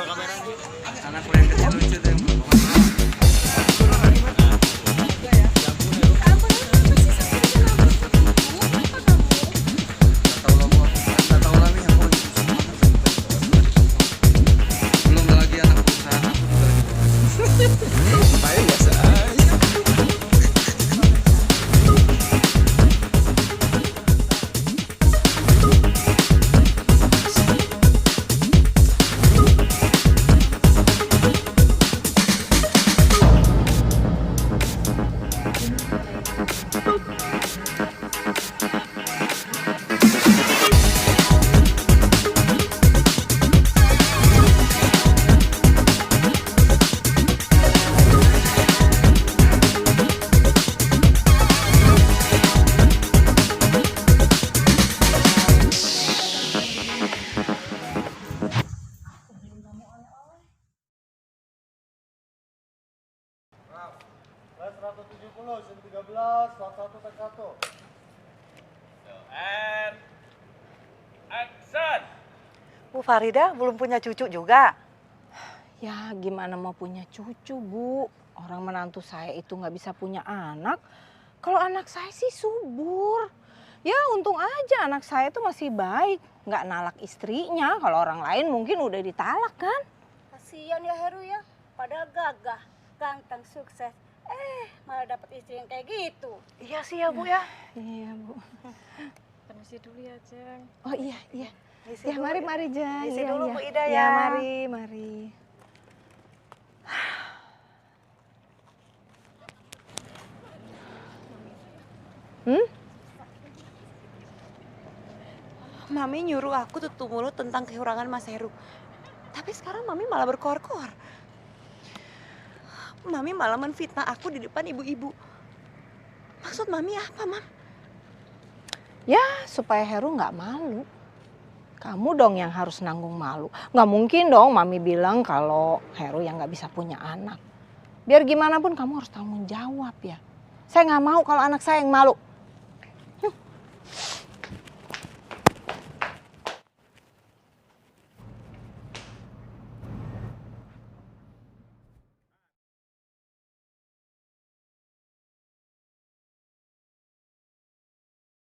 dua kameranya. Anak yang kecil lucu tuh yang belum. Bu Farida belum punya cucu juga? Ya gimana mau punya cucu, Bu? Orang menantu saya itu nggak bisa punya anak. Kalau anak saya sih subur. Ya untung aja anak saya itu masih baik. Nggak nalak istrinya. Kalau orang lain mungkin udah ditalak kan? Kasian ya Heru ya. Padahal gagah, ganteng, sukses. Malah dapat istri yang kayak gitu. Iya sih ya Bu ya. Iya Bu. Permisi dulu ya Jeng. Oh iya iya. Isi Ya dulu, mari Jeng. isi Iya, dulu iya. Bu Ida Ya ya. mari. Mami nyuruh aku tutup mulut tentang kehilangan Mas Heru. Tapi sekarang Mami malah berkoar-koar. Mami malah menfitnah aku di depan ibu-ibu. Maksud Mami apa, Mam? Ya supaya Heru nggak malu. Kamu dong yang harus nanggung malu. Nggak mungkin dong Mami bilang kalau Heru yang nggak bisa punya anak. Biar gimana pun kamu harus tanggung jawab ya. Saya nggak mau kalau anak saya yang malu.